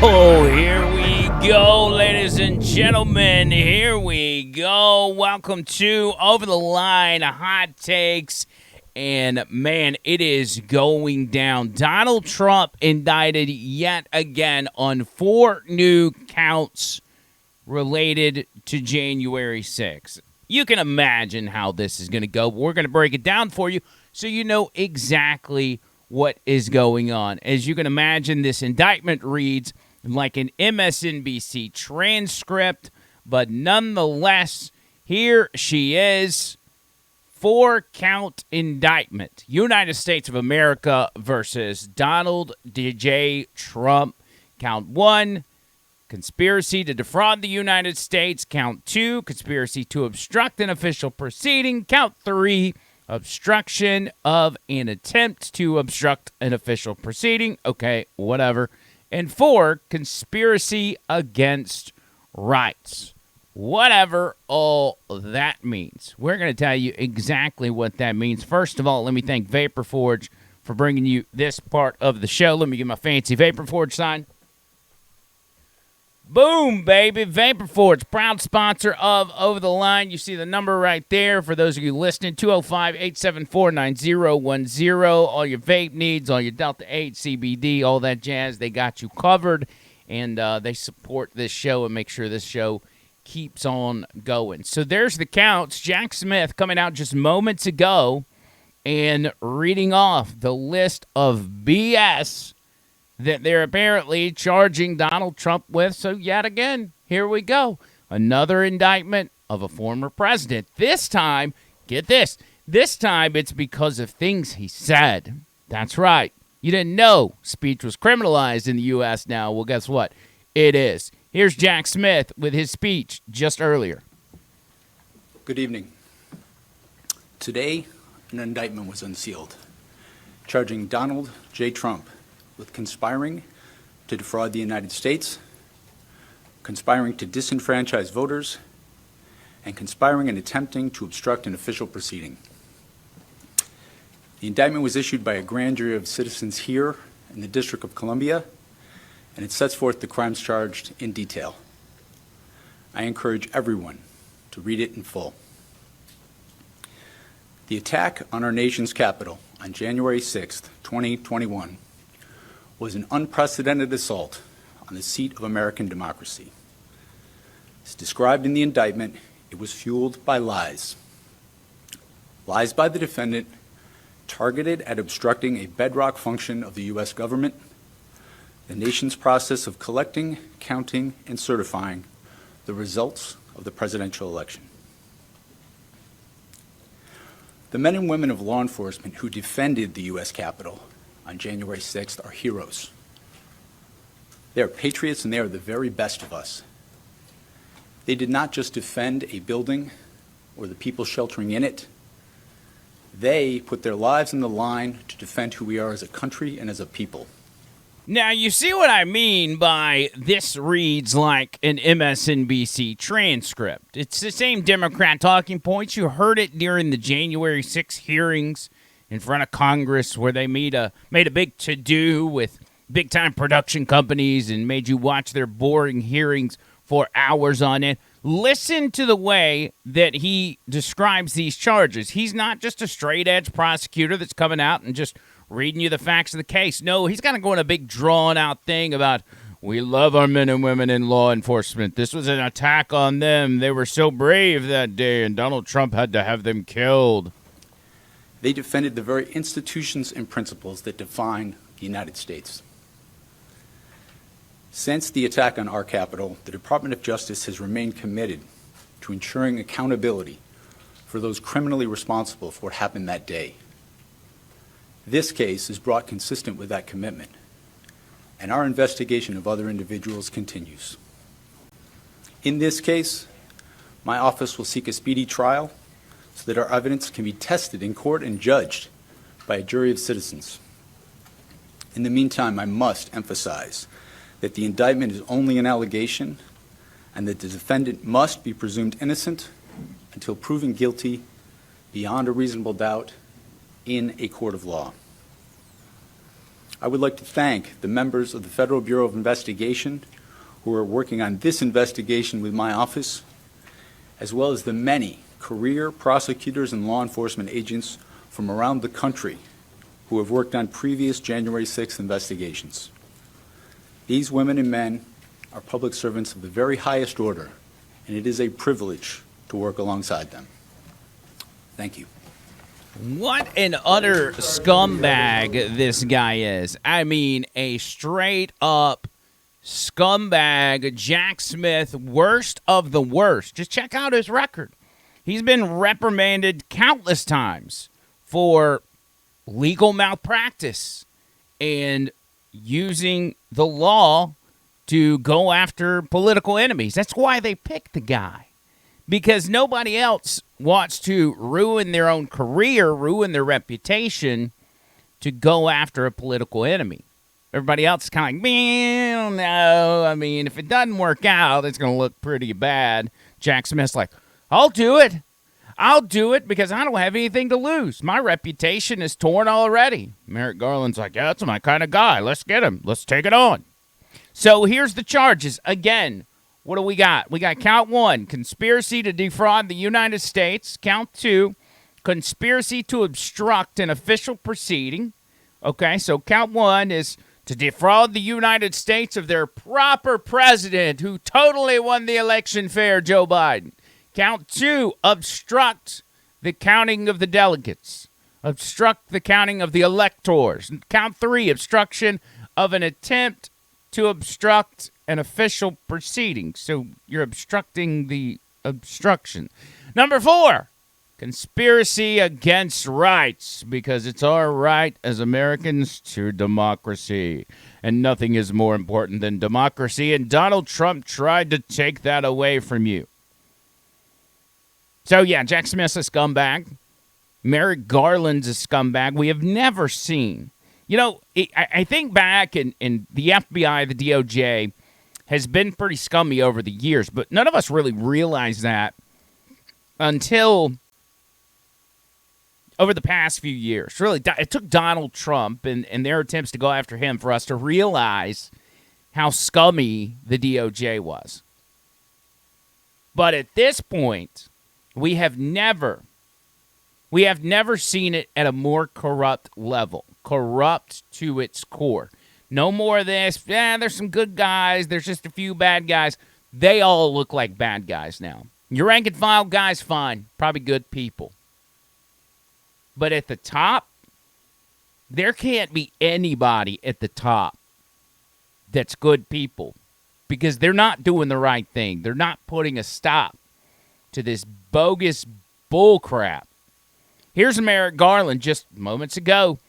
Oh, here we go, ladies and gentlemen. Here we go. Welcome to Over the Line Hot Takes. And man, it is going down. Donald Trump indicted yet again on 4 new counts related to January 6th. You can imagine how this is going to go. We're going to break it down for you so you know exactly what is going on. As you can imagine, this indictment reads like an MSNBC transcript, but nonetheless, here she is. 4-count indictment. United States of America versus Donald J. Trump. Count 1, conspiracy to defraud the United States. Count 2, conspiracy to obstruct an official proceeding. Count 3, obstruction of an attempt to obstruct an official proceeding. Okay, whatever. And 4, conspiracy against rights. Whatever all that means. We're going to tell you exactly what that means. First of all, let me thank VaporForge for bringing you this part of the show. Let me get my fancy VaporForge sign. Boom, baby. VaporForge, proud sponsor of Over the Line. You see the number right there for those of you listening, 205-874-9010. All your vape needs, all your Delta 8, CBD, all that jazz, they got you covered. And they support this show and make sure this show keeps on going. So there's the counts. Jack Smith coming out just moments ago and reading off the list of BS that they're apparently charging Donald Trump with. So yet again, here we go. Another indictment of a former president. This time, get this, this time it's because of things he said. That's right. You didn't know speech was criminalized in the U.S. now. Well, guess what? It is. Here's Jack Smith with his speech just earlier. Good evening. Today, an indictment was unsealed, charging Donald J. Trump with conspiring to defraud the United States, conspiring to disenfranchise voters, and conspiring and attempting to obstruct an official proceeding. The indictment was issued by a grand jury of citizens here in the District of Columbia, and it sets forth the crimes charged in detail. I encourage everyone to read it in full. The attack on our nation's capital on January 6th, 2021, was an unprecedented assault on the seat of American democracy. As described in the indictment, it was fueled by lies. Lies by the defendant targeted at obstructing a bedrock function of the U.S. government, the nation's process of collecting, counting, and certifying the results of the presidential election. The men and women of law enforcement who defended the U.S. Capitol on January 6th are heroes. They are patriots and they are the very best of us. They did not just defend a building or the people sheltering in it. They put their lives on the line to defend who we are as a country and as a people. Now, you see what I mean by this reads like an MSNBC transcript. It's the same Democrat talking points. You heard it during the January 6th hearings in front of Congress where they made a big to-do with big-time production companies and made you watch their boring hearings for hours on end. Listen to the way that he describes these charges. He's not just a straight-edge prosecutor that's coming out and just reading you the facts of the case. No, he's going to go in a big drawn-out thing about, we love our men and women in law enforcement. This was an attack on them. They were so brave that day, and Donald Trump had to have them killed. They defended the very institutions and principles that define the United States. Since the attack on our Capitol, the Department of Justice has remained committed to ensuring accountability for those criminally responsible for what happened that day. This case is brought consistent with that commitment, and our investigation of other individuals continues. In this case, my office will seek a speedy trial so that our evidence can be tested in court and judged by a jury of citizens. In the meantime, I must emphasize that the indictment is only an allegation and that the defendant must be presumed innocent until proven guilty beyond a reasonable doubt in a court of law. I would like to thank the members of the Federal Bureau of Investigation who are working on this investigation with my office, as well as the many career prosecutors and law enforcement agents from around the country who have worked on previous January 6th investigations. These women and men are public servants of the very highest order, and it is a privilege to work alongside them. Thank you. What an utter scumbag this guy is. I mean, a straight-up scumbag, Jack Smith, worst of the worst. Just check out his record. He's been reprimanded countless times for legal malpractice and using the law to go after political enemies. That's why they picked the guy, because nobody else wants to ruin their own career, ruin their reputation to go after a political enemy. Everybody else is kind of like, man, no. I mean, if it doesn't work out, it's going to look pretty bad. Jack Smith's like, I'll do it. I'll do it because I don't have anything to lose. My reputation is torn already. Merrick Garland's like, yeah, that's my kind of guy. Let's get him. Let's take it on. So here's the charges. Again, what do we got? We got count 1, conspiracy to defraud the United States. Count 2, conspiracy to obstruct an official proceeding. Okay, so count 1 is to defraud the United States of their proper president who totally won the election fair, Joe Biden. Count 2, obstruct the counting of the delegates. Obstruct the counting of the electors. Count 3, obstruction of an attempt to obstruct an official proceeding. So you're obstructing the obstruction. Number 4, conspiracy against rights, because it's our right as Americans to democracy. And nothing is more important than democracy, and Donald Trump tried to take that away from you. So, yeah, Jack Smith's a scumbag. Merrick Garland's a scumbag. We have never seen. You know, I think back, and the FBI, the DOJ, has been pretty scummy over the years, but none of us really realized that until over the past few years. Really, it took Donald Trump and their attempts to go after him for us to realize how scummy the DOJ was. But at this point, we have never seen it at a more corrupt level. Corrupt to its core. No more of this, there's some good guys, there's just a few bad guys. They all look like bad guys now. Your rank and file guys, fine. Probably good people. But at the top, there can't be anybody at the top that's good people, because they're not doing the right thing. They're not putting a stop to this bogus bullcrap. Here's Merrick Garland just moments ago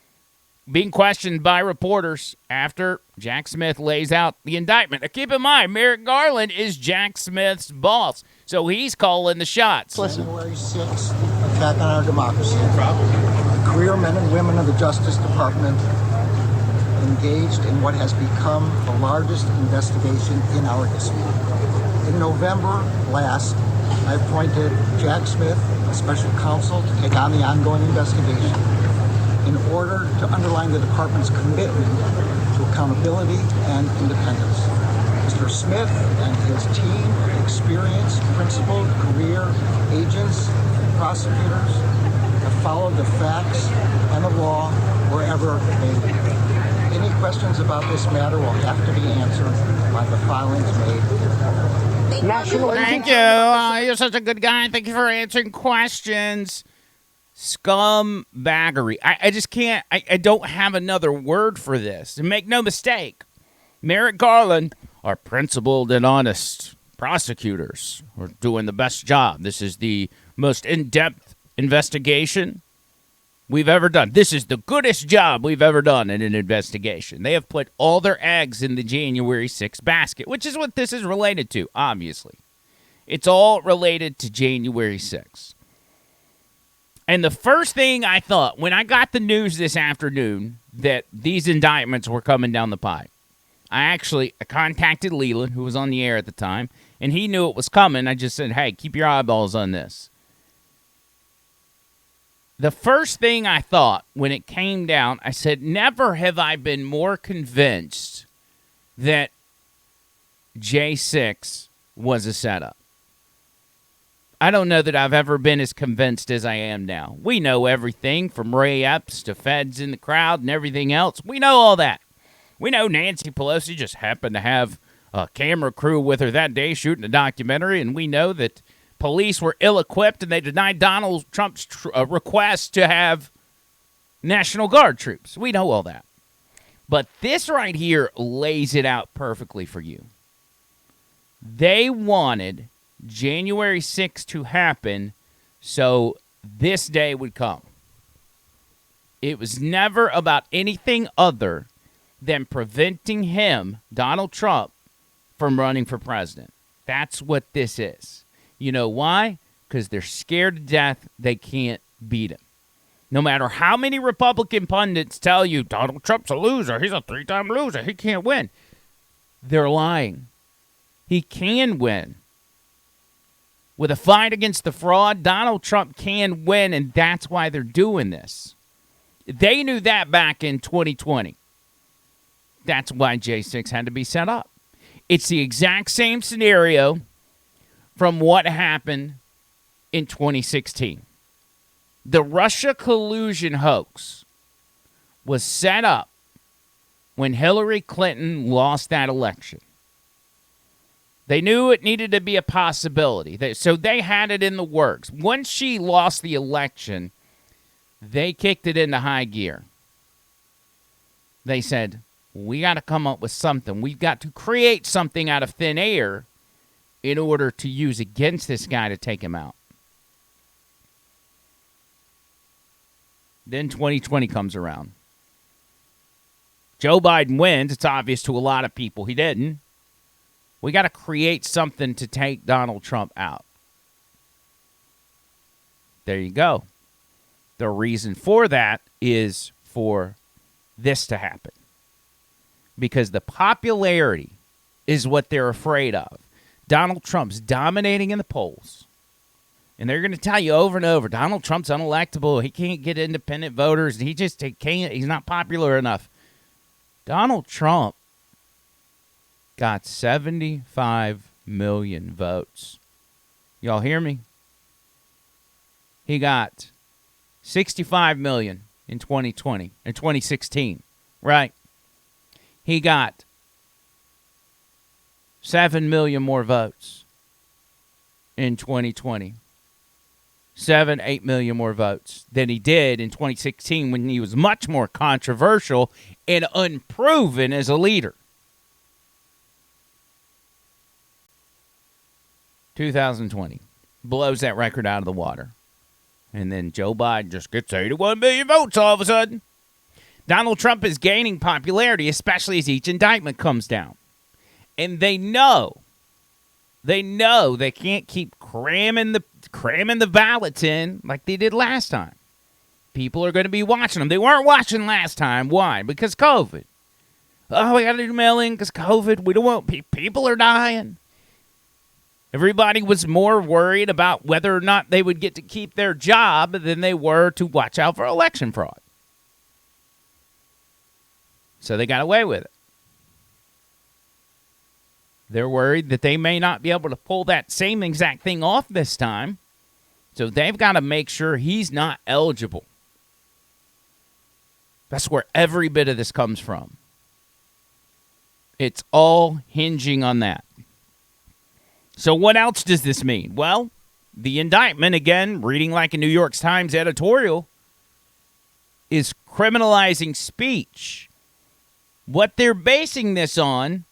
being questioned by reporters after Jack Smith lays out the indictment. Now, keep in mind, Merrick Garland is Jack Smith's boss, so he's calling the shots. January 6th, attack on our democracy. Career men and women of the Justice Department engaged in what has become the largest investigation in our history. In November last, I appointed Jack Smith, a special counsel, to take on the ongoing investigation in order to underline the department's commitment to accountability and independence. Mr. Smith and his team of experienced, principled career agents, prosecutors, have followed the facts and the law wherever they lead. Any questions about this matter will have to be answered by the filings made. Thank you. You're such a good guy. Thank you for answering questions. Scumbaggery. I just can't. I don't have another word for this. And make no mistake, Merrick Garland, our principled and honest prosecutors, are doing the best job. This is the most in-depth investigation we've ever done. This is the goodest job we've ever done in an investigation. They have put all their eggs in the January 6th basket, which is what this is related to, obviously. It's all related to January 6th. And the first thing I thought when I got the news this afternoon that these indictments were coming down the pipe, I contacted Leland, who was on the air at the time, and he knew it was coming. I just said, hey, keep your eyeballs on this. The first thing I thought when it came down, I said, never have I been more convinced that J6 was a setup. I don't know that I've ever been as convinced as I am now. We know everything from Ray Epps to feds in the crowd and everything else. We know all that. We know Nancy Pelosi just happened to have a camera crew with her that day shooting a documentary, and we know that police were ill-equipped and they denied Donald Trump's request to have National Guard troops. We know all that. But this right here lays it out perfectly for you. They wanted January 6th to happen so this day would come. It was never about anything other than preventing him, Donald Trump, from running for president. That's what this is. You know why? Because they're scared to death they can't beat him. No matter how many Republican pundits tell you Donald Trump's a loser, he's a 3-time loser, he can't win. They're lying. He can win. With a fight against the fraud, Donald Trump can win, and that's why they're doing this. They knew that back in 2020. That's why J6 had to be set up. It's the exact same scenario from what happened in 2016. The Russia collusion hoax was set up when Hillary Clinton lost that election. They knew it needed to be a possibility, so they had it in the works. Once she lost the election, they kicked it into high gear. They said, we got to come up with something. We've got to create something out of thin air in order to use against this guy to take him out. Then 2020 comes around. Joe Biden wins. It's obvious to a lot of people he didn't. We got to create something to take Donald Trump out. There you go. The reason for that is for this to happen. Because the popularity is what they're afraid of. Donald Trump's dominating in the polls. And they're going to tell you over and over, Donald Trump's unelectable. He can't get independent voters. He can't. He's not popular enough. Donald Trump got 75 million votes. Y'all hear me? He got 65 million in 2016, right? He got 7 million more votes in 2020. 8 million more votes than he did in 2016 when he was much more controversial and unproven as a leader. 2020 blows that record out of the water. And then Joe Biden just gets 81 million votes all of a sudden. Donald Trump is gaining popularity, especially as each indictment comes down. And they know they can't keep cramming the ballots in like they did last time. People are going to be watching them. They weren't watching last time. Why? Because COVID. Oh, we got to do mail-in because COVID. We don't want people are dying. Everybody was more worried about whether or not they would get to keep their job than they were to watch out for election fraud. So they got away with it. They're worried that they may not be able to pull that same exact thing off this time. So they've got to make sure he's not eligible. That's where every bit of this comes from. It's all hinging on that. So what else does this mean? Well, the indictment, again, reading like a New York Times editorial, is criminalizing speech. What they're basing this on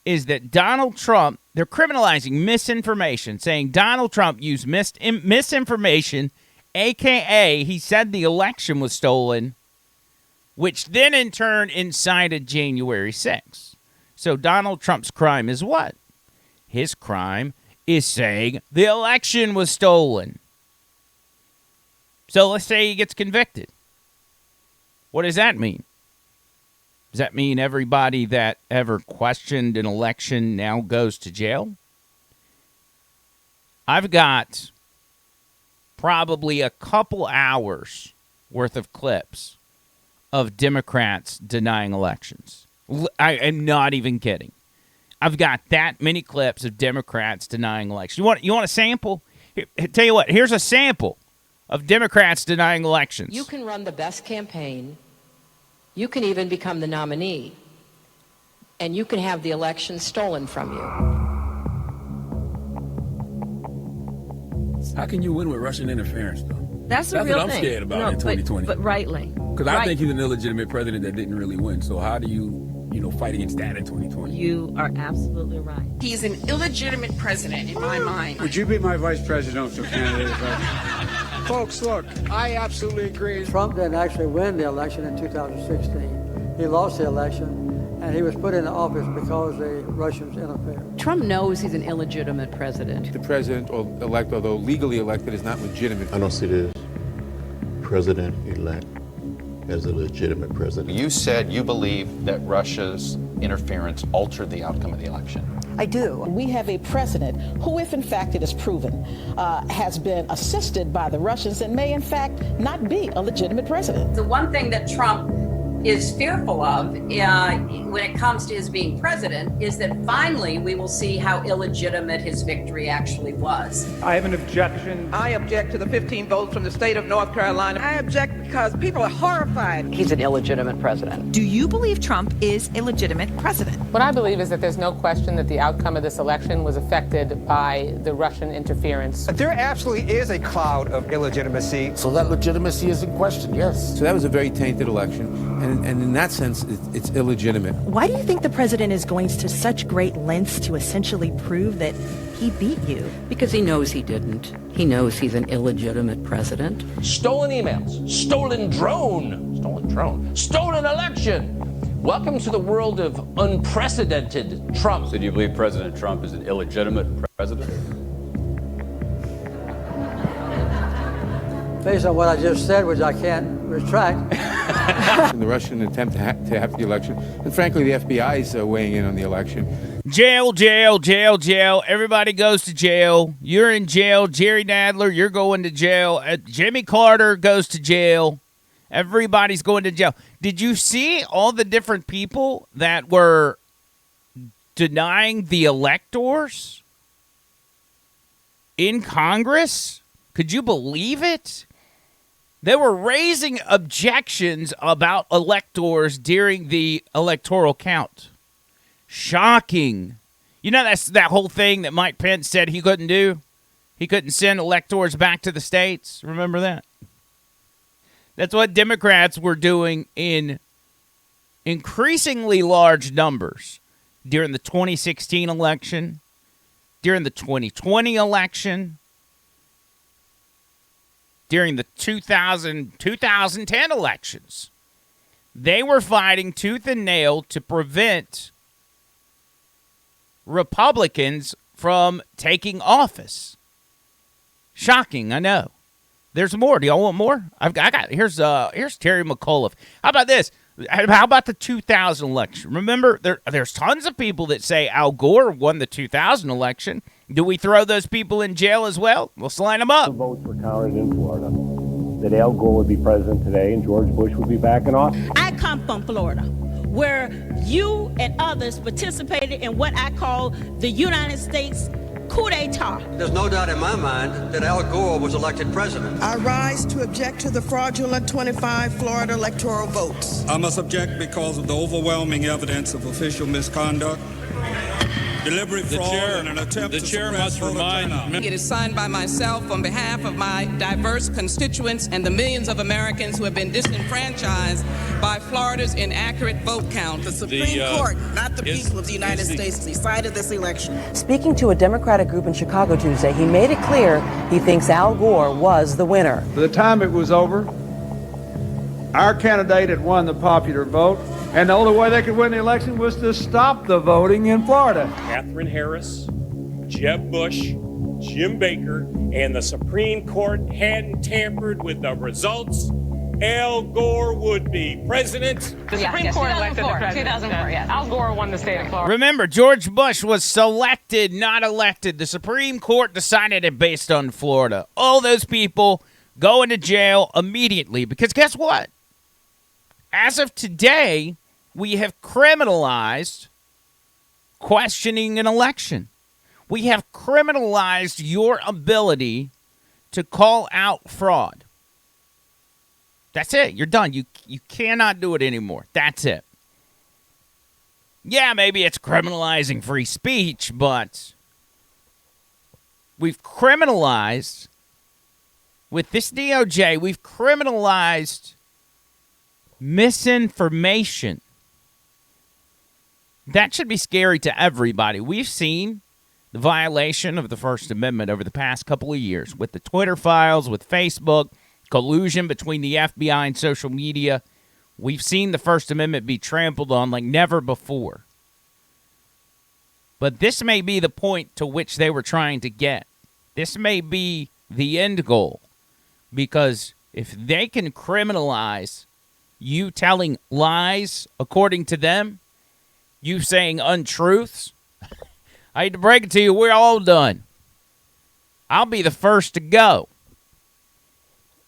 is that Donald Trump, they're criminalizing misinformation, saying Donald Trump used misinformation, a.k.a. he said the election was stolen, which then in turn incited January 6th. So Donald Trump's crime is what? His crime is saying the election was stolen. So let's say he gets convicted. What does that mean? Does that mean everybody that ever questioned an election now goes to jail? I've got probably a couple hours worth of clips of Democrats denying elections. I am not even kidding. I've got that many clips of Democrats denying elections. You want a sample? Here, tell you what, here's a sample of Democrats denying elections. You can run the best campaign. You can even become the nominee. And you can have the election stolen from you. How can you win with Russian interference, though? That's what real I'm thing. scared about in 2020. But rightly. Because I think he's an illegitimate president that didn't really win. So how do you fight against that in 2020? You are absolutely right. He's an illegitimate president in my mind. Would you be my vice presidential candidate? Folks, look, I absolutely agree. Trump didn't actually win the election in 2016. He lost the election, and he was put into office because the Russians interfered. Trump knows he's an illegitimate president. The president-elect, although legally elected, is not legitimate. I don't see this president-elect as a legitimate president. You said you believe that Russia's interference altered the outcome of the election. I do. We have a president who, if in fact it is proven, has been assisted by the Russians and may in fact not be a legitimate president. The one thing that Trump is fearful of when it comes to his being president is that finally we will see how illegitimate his victory actually was. I have an objection. I object to the 15 votes from the state of North Carolina. I object because people are horrified. He's an illegitimate president. Do you believe Trump is a legitimate president? What I believe is that there's no question that the outcome of this election was affected by the Russian interference. There absolutely is a cloud of illegitimacy. So that legitimacy is in question, yes. So that was a very tainted election. And in that sense, it's illegitimate. Why do you think the president is going to such great lengths to essentially prove that he beat you? Because he knows he didn't. He knows he's an illegitimate president. Stolen emails, stolen drone, stolen election. Welcome to the world of unprecedented Trump. So do you believe President Trump is an illegitimate president? Based on what I just said, which I can't retract. In the Russian attempt to have the election. And frankly, the FBI is weighing in on the election. Jail, jail, jail, jail. Everybody goes to jail. You're in jail. Jerry Nadler, you're going to jail. Jimmy Carter goes to jail. Everybody's going to jail. Did you see all the different people that were denying the electors in Congress? Could you believe it? They were raising objections about electors during the electoral count. Shocking. You know, that's that whole thing that Mike Pence said he couldn't do? He couldn't send electors back to the states. Remember that? That's what Democrats were doing in increasingly large numbers during the 2016 election, during the 2020 election, during the 2010 elections. They were fighting tooth and nail to prevent Republicans from taking office. Shocking, I know. There's more. Do y'all want more? I got here's Terry McAuliffe. How about this? How about the 2000 election? Remember, there's tons of people that say Al Gore won the 2000 election. Do we throw those people in jail as well? We'll line them up. The votes were counted in Florida that Al Gore would be president today and George Bush would be back in office. I come from Florida, where you and others participated in what I call the United States coup d'etat. There's no doubt in my mind that Al Gore was elected president. I rise to object to the fraudulent 25 Florida electoral votes. I must object because of the overwhelming evidence of official misconduct, deliberate fraud, and an attempt to suppress voter turnout. It is signed by myself on behalf of my diverse constituents and the millions of Americans who have been disenfranchised by Florida's inaccurate vote count. The Supreme Court, not the people of the United States, decided this election. Speaking to a Democratic group in Chicago Tuesday, he made it clear he thinks Al Gore was the winner. By the time it was over, our candidate had won the popular vote, and the only way they could win the election was to stop the voting in Florida. Catherine Harris, Jeb Bush, Jim Baker, and the Supreme Court hadn't tampered with the results, Al Gore would be president. The Supreme Court elected the president. 2004, yeah. Al Gore won the state of Florida. Remember, George Bush was selected, not elected. The Supreme Court decided it based on Florida. All those people go into jail immediately because guess what? As of today, we have criminalized questioning an election. We have criminalized your ability to call out fraud. That's it. You're done. You cannot do it anymore. That's it. Yeah, maybe it's criminalizing free speech, but we've criminalized, with this DOJ, we've criminalized misinformation. That should be scary to everybody. We've seen the violation of the First Amendment over the past couple of years with the Twitter files, with Facebook, collusion between the FBI and social media. We've seen the First Amendment be trampled on like never before. But this may be the point to which they were trying to get. This may be the end goal. Because if they can criminalize you telling lies according to them, you saying untruths, I hate to break it to you, we're all done. I'll be the first to go.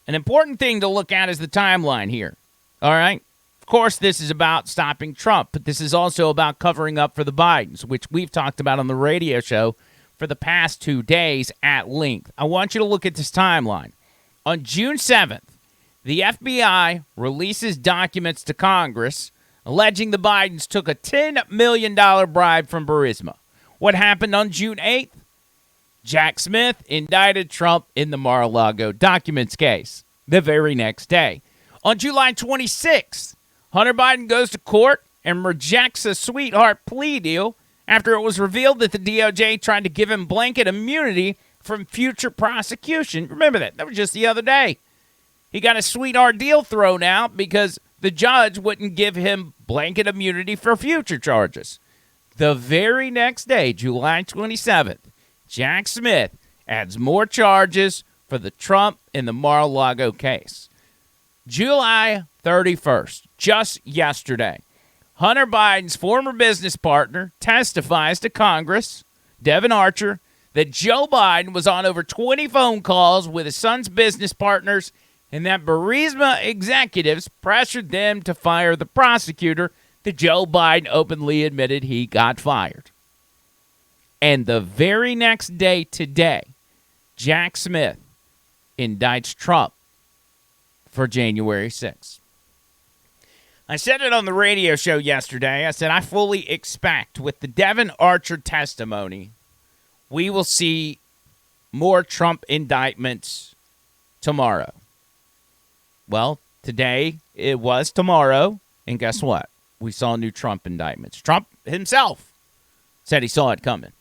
An important thing to look at is the timeline here. All right? Of course, this is about stopping Trump, but this is also about covering up for the Bidens, which we've talked about on the radio show for the past 2 days at length. I want you to look at this timeline. On June 7th, the FBI releases documents to Congress alleging the Bidens took a $10 million bribe from Burisma. What happened on June 8th? Jack Smith indicted Trump in the Mar-a-Lago documents case the very next day. On July 26th, Hunter Biden goes to court and rejects a sweetheart plea deal after it was revealed that the DOJ tried to give him blanket immunity from future prosecution. Remember that. That was just the other day. He got a sweetheart deal thrown out because the judge wouldn't give him blanket immunity for future charges. The very next day, July 27th, Jack Smith adds more charges for the Trump and the Mar-a-Lago case. July 31st, just yesterday, Hunter Biden's former business partner testifies to Congress, Devin Archer, that Joe Biden was on over 20 phone calls with his son's business partners and that Burisma executives pressured them to fire the prosecutor that Joe Biden openly admitted he got fired. And the very next day today, Jack Smith indicts Trump for January 6th. I said it on the radio show yesterday. I said I fully expect with the Devin Archer testimony, we will see more Trump indictments tomorrow. Well, today it was tomorrow, and guess what? We saw new Trump indictments. Trump himself said he saw it coming.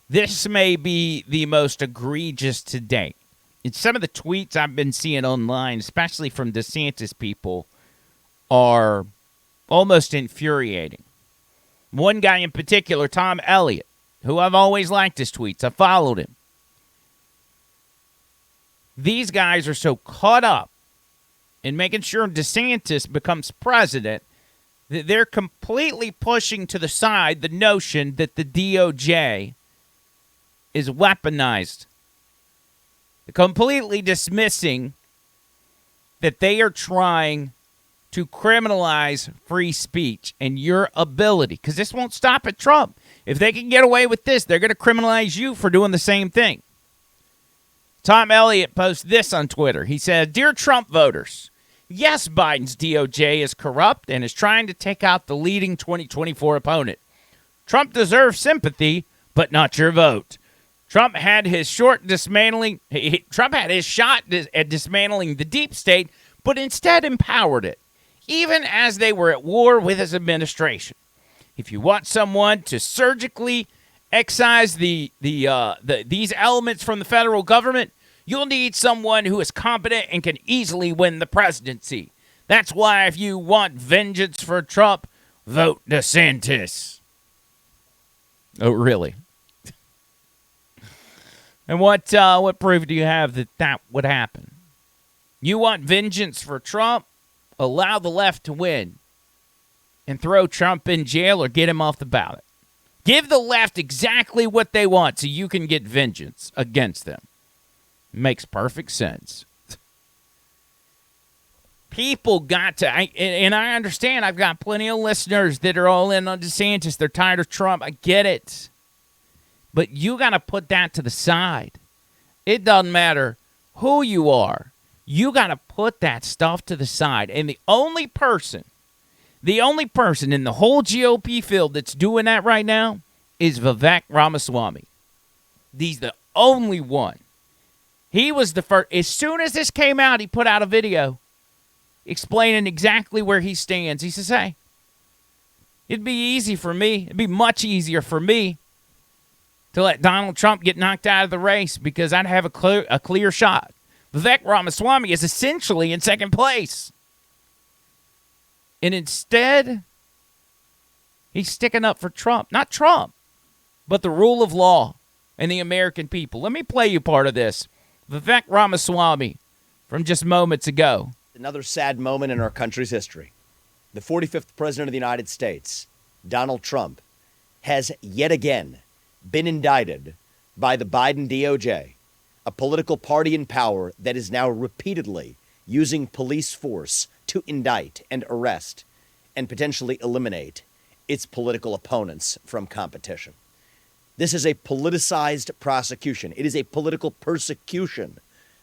This may be the most egregious to date. And some of the tweets I've been seeing online, especially from DeSantis people, are almost infuriating. One guy in particular, Tom Elliott, who I've always liked his tweets. I followed him. These guys are so caught up in making sure DeSantis becomes president that they're completely pushing to the side the notion that the DOJ is weaponized. They're completely dismissing that they are trying to criminalize free speech and your ability, because this won't stop at Trump. If they can get away with this, they're going to criminalize you for doing the same thing. Tom Elliott posts this on Twitter. He said, "Dear Trump voters, yes, Biden's DOJ is corrupt and is trying to take out the leading 2024 opponent. Trump deserves sympathy, but not your vote. Trump had his shot at dismantling the deep state, but instead empowered it, even as they were at war with his administration. If you want someone to surgically excise these elements from the federal government, you'll need someone who is competent and can easily win the presidency. That's why if you want vengeance for Trump, vote DeSantis." Oh, really? And what proof do you have that would happen? You want vengeance for Trump? Allow the left to win and throw Trump in jail or get him off the ballot. Give the left exactly what they want so you can get vengeance against them. Makes perfect sense. People got to, and I understand, I've got plenty of listeners that are all in on DeSantis. They're tired of Trump. I get it. But you got to put that to the side. It doesn't matter who you are. You got to put that stuff to the side. And the only person in the whole GOP field that's doing that right now is Vivek Ramaswamy. He's the only one. He was the first. As soon as this came out, he put out a video explaining exactly where he stands. He says, hey, it'd be easy for me. It'd be much easier for me to let Donald Trump get knocked out of the race because I'd have a clear shot. Vivek Ramaswamy is essentially in second place. And instead, he's sticking up for Trump. Not Trump, but the rule of law and the American people. Let me play you part of this. Vivek Ramaswamy from just moments ago. Another sad moment in our country's history. The 45th President of the United States, Donald Trump, has yet again been indicted by the Biden DOJ, a political party in power that is now repeatedly using police force to indict and arrest and potentially eliminate its political opponents from competition. This is a politicized prosecution. It is a political persecution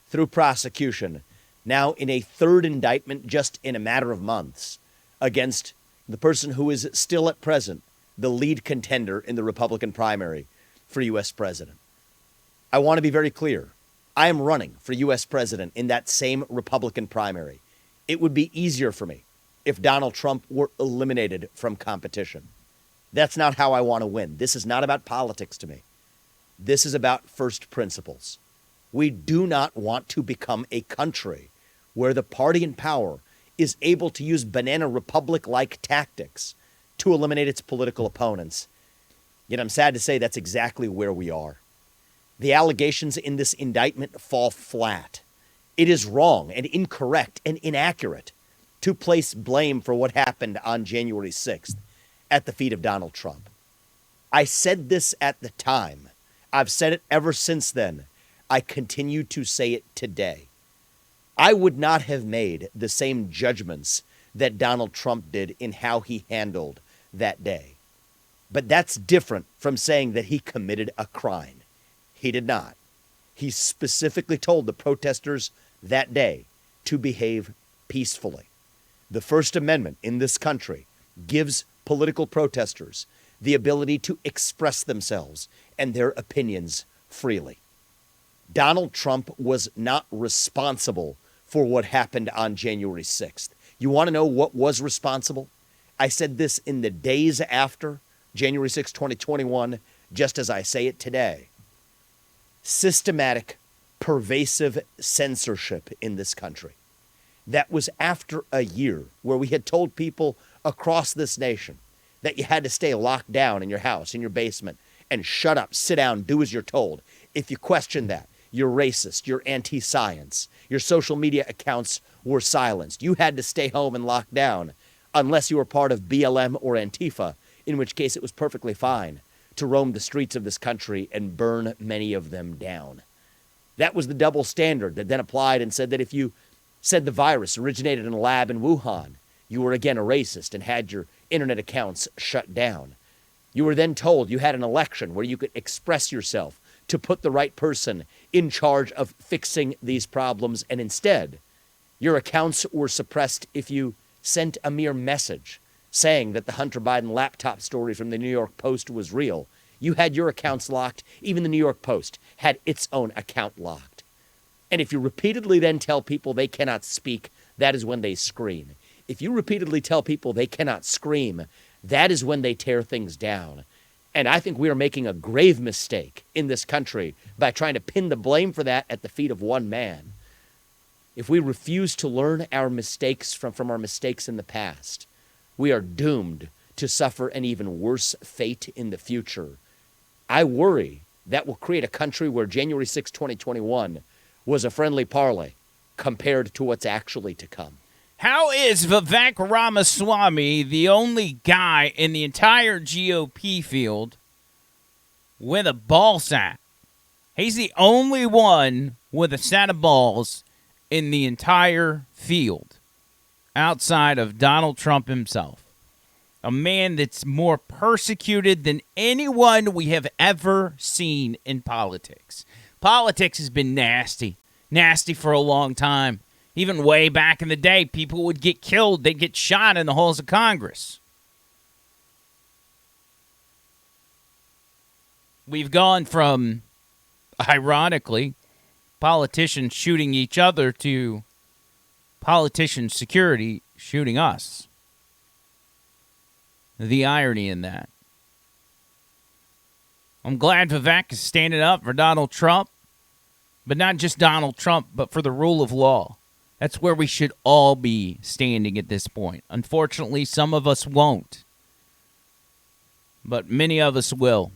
through prosecution, now in a third indictment just in a matter of months against the person who is still at present the lead contender in the Republican primary for U.S. president. I want to be very clear. I am running for U.S. president in that same Republican primary. It would be easier for me if Donald Trump were eliminated from competition. That's not how I want to win. This is not about politics to me. This is about first principles. We do not want to become a country where the party in power is able to use banana republic-like tactics to eliminate its political opponents. Yet I'm sad to say that's exactly where we are. The allegations in this indictment fall flat. It is wrong and incorrect and inaccurate to place blame for what happened on January 6th at the feet of Donald Trump. I said this at the time. I've said it ever since then. I continue to say it today. I would not have made the same judgments that Donald Trump did in how he handled that day. But that's different from saying that he committed a crime. He did not. He specifically told the protesters that day to behave peacefully. The First Amendment in this country gives political protesters the ability to express themselves and their opinions freely. Donald Trump was not responsible for what happened on January 6th. You want to know what was responsible? I said this in the days after January 6, 2021, just as I say it today. Systematic, pervasive censorship in this country. That was after a year where we had told people across this nation that you had to stay locked down in your house, in your basement, and shut up, sit down, do as you're told. If you question that, you're racist, you're anti-science, your social media accounts were silenced. You had to stay home and lock down unless you were part of BLM or Antifa, in which case it was perfectly fine to roam the streets of this country and burn many of them down. That was the double standard that then applied and said that if you said the virus originated in a lab in Wuhan, you were again a racist and had your internet accounts shut down. You were then told you had an election where you could express yourself to put the right person in charge of fixing these problems, and instead, your accounts were suppressed if you sent a mere message saying that the Hunter Biden laptop story from the New York Post was real. You had your accounts locked. Even the New York Post had its own account locked. And if you repeatedly then tell people they cannot speak, that is when they scream. If you repeatedly tell people they cannot scream, that is when they tear things down. And I think we are making a grave mistake in this country by trying to pin the blame for that at the feet of one man. If we refuse to learn our mistakes from our mistakes in the past, we are doomed to suffer an even worse fate in the future. I worry that will create a country where January 6, 2021 was a friendly parley compared to what's actually to come. How is Vivek Ramaswamy the only guy in the entire GOP field with a ball sack? He's the only one with a set of balls in the entire field outside of Donald Trump himself. A man that's more persecuted than anyone we have ever seen in politics. Politics has been nasty for a long time. Even way back in the day, people would get killed. They'd get shot in the halls of Congress. We've gone from, ironically, politicians shooting each other to politician security shooting us. The irony in that. I'm glad Vivek is standing up for Donald Trump, but not just Donald Trump, but for the rule of law. That's where we should all be standing at this point. Unfortunately, some of us won't, but many of us will.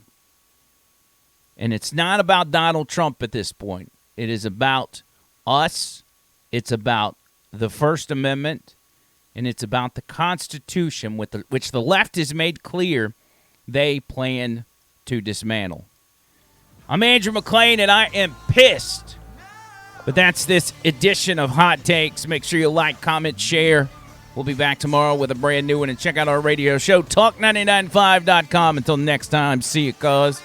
And it's not about Donald Trump at this point. It is about us. It's about the First Amendment. And it's about the Constitution, which the left has made clear they plan to dismantle. I'm Andrew McClain, and I am pissed. But that's this edition of Hot Takes. Make sure you like, comment, share. We'll be back tomorrow with a brand new one. And check out our radio show, talk995.com. Until next time, see you, cuz.